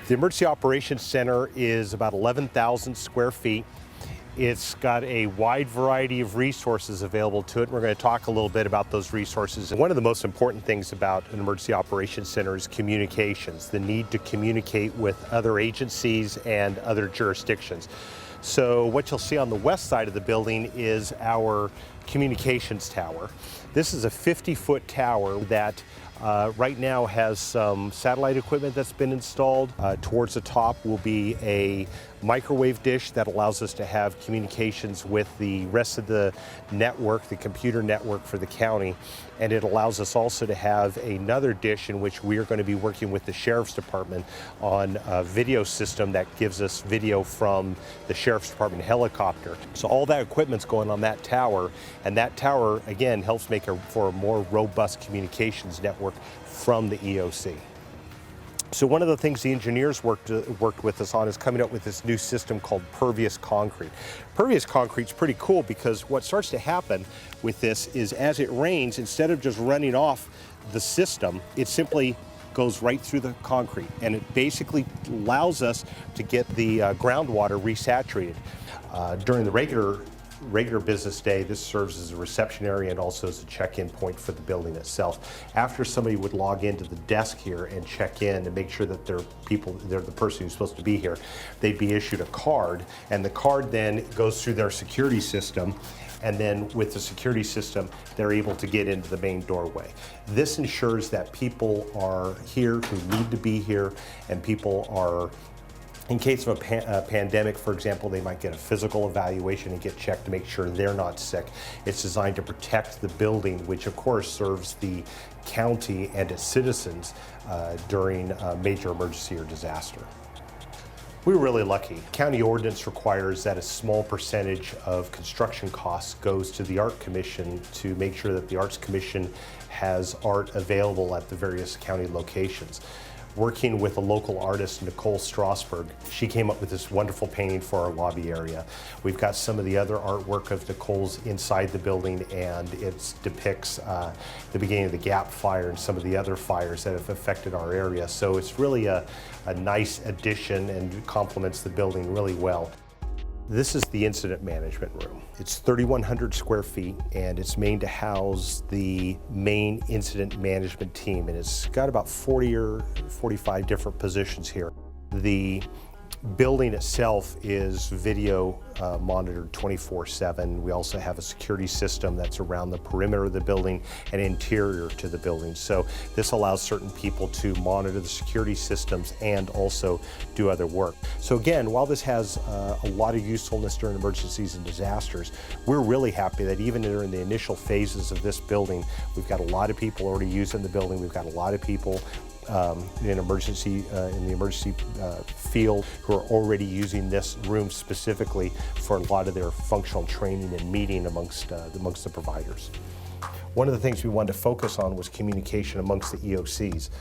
The Emergency Operations Center is about 11,000 square feet. It's got a wide variety of resources available to it. We're going to talk a little bit about those resources. One of the most important things about an Emergency Operations Center is communications, the need to communicate with other agencies and other jurisdictions. So what you'll see on the west side of the building is our communications tower. This is a 50-foot tower that right now has some satellite equipment that's been installed. Towards the top will be a microwave dish that allows us to have communications with the rest of the network, the computer network for the county. And it allows us also to have another dish in which we are going to be working with the Sheriff's Department on a video system that gives us video from the Sheriff's Department helicopter. So all that equipment's going on that tower, and that tower, again, helps make for a more robust communications network from the EOC. So one of the things the engineers worked with us on is coming up with this new system called PERVIOUS concrete. PERVIOUS concrete's pretty cool because what starts to happen with this is as it rains, instead of just running off the system, it simply goes right through the concrete, and it basically allows us to get the groundwater resaturated. During the regular business day, this serves as a reception area and also as a check-in point for the building itself. After somebody would log into the desk here and check in and make sure that they're the person who's supposed to be here, they'd be issued a card, and the card then goes through their security system, and then with the security system, they're able to get into the main doorway. This ensures that people are here who need to be here, and people are, in case of a pandemic, for example, they might get a physical evaluation and get checked to make sure they're not sick. It's designed to protect the building, which of course serves the county and its citizens during a major emergency or disaster. We were really lucky. County ordinance requires that a small percentage of construction costs goes to the Art Commission to make sure that the Arts Commission has art available at the various county locations. Working with a local artist, Nicole Strasberg, she came up with this wonderful painting for our lobby area. We've got some of the other artwork of Nicole's inside the building, and it depicts the beginning of the Gap Fire and some of the other fires that have affected our area. So it's really a nice addition and complements the building really well. This is the incident management room. It's 3,100 square feet, and it's made to house the main incident management team, and it's got about 40 or 45 different positions here. The building itself is video monitored 24/7. We also have a security system that's around the perimeter of the building and interior to the building. So this allows certain people to monitor the security systems and also do other work. So again, while this has a lot of usefulness during emergencies and disasters, we're really happy that even during the initial phases of this building, we've got a lot of people already using the building. We've got a lot of people in the emergency field who are already using this room specifically for a lot of their functional training and meeting amongst the providers. One of the things we wanted to focus on was communication amongst the EOCs.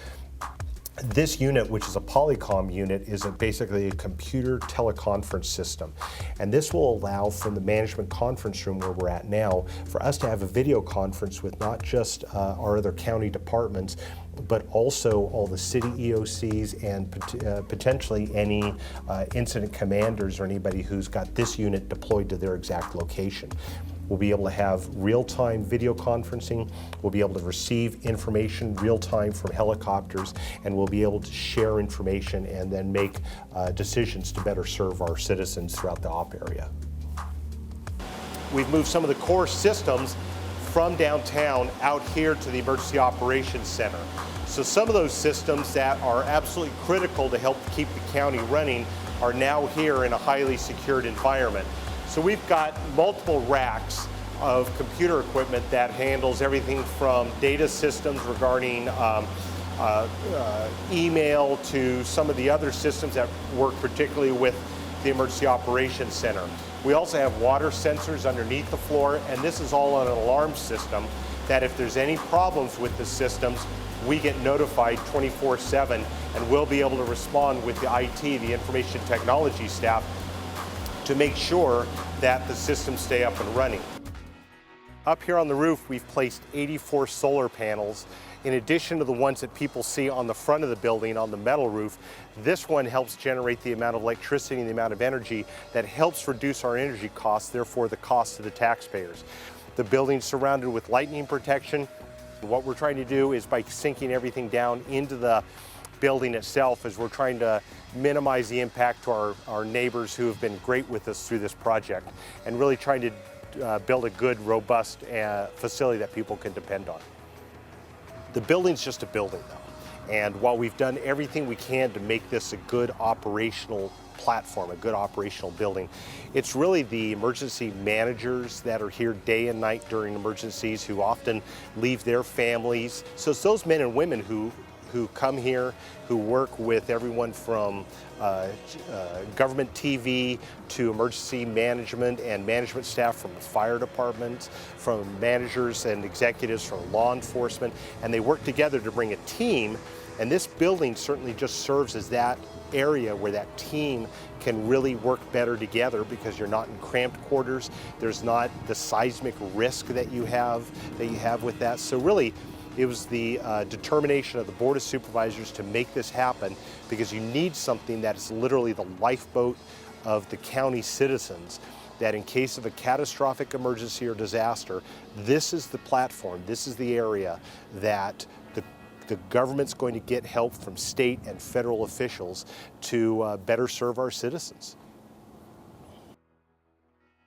This unit, which is a Polycom unit, is basically a computer teleconference system. And this will allow from the management conference room where we're at now for us to have a video conference with not just our other county departments, but also all the city EOCs and potentially any incident commanders or anybody who's got this unit deployed to their exact location. We'll be able to have real-time video conferencing. We'll be able to receive information real-time from helicopters, and we'll be able to share information and then make decisions to better serve our citizens throughout the op area. We've moved some of the core systems from downtown out here to the Emergency Operations Center. So some of those systems that are absolutely critical to help keep the county running are now here in a highly secured environment. So we've got multiple racks of computer equipment that handles everything from data systems regarding email to some of the other systems that work particularly with the Emergency Operations Center. We also have water sensors underneath the floor, and this is all on an alarm system that if there's any problems with the systems, we get notified 24/7, and we'll be able to respond with the IT, the information technology staff, to make sure that the systems stay up and running. Up here on the roof, we've placed 84 solar panels. In addition to the ones that people see on the front of the building on the metal roof, this one helps generate the amount of electricity and the amount of energy that helps reduce our energy costs, therefore the cost to the taxpayers. The building's surrounded with lightning protection. What we're trying to do is, by sinking everything down into the building itself, is we're trying to minimize the impact to our neighbors who have been great with us through this project, and really trying to build a good, robust facility that people can depend on. The building's just a building though, and while we've done everything we can to make this a good operational platform, a good operational building, it's really the emergency managers that are here day and night during emergencies, who often leave their families. So it's those men and women who come here, who work with everyone from government TV to emergency management and management staff from the fire departments, from managers and executives from law enforcement, and they work together to bring a team. And this building certainly just serves as that area where that team can really work better together, because you're not in cramped quarters. There's not the seismic risk that you have with that. So really, it was the determination of the Board of Supervisors to make this happen, because you need something that is literally the lifeboat of the county citizens, that in case of a catastrophic emergency or disaster, this is the platform, this is the area that the government's going to get help from state and federal officials to better serve our citizens.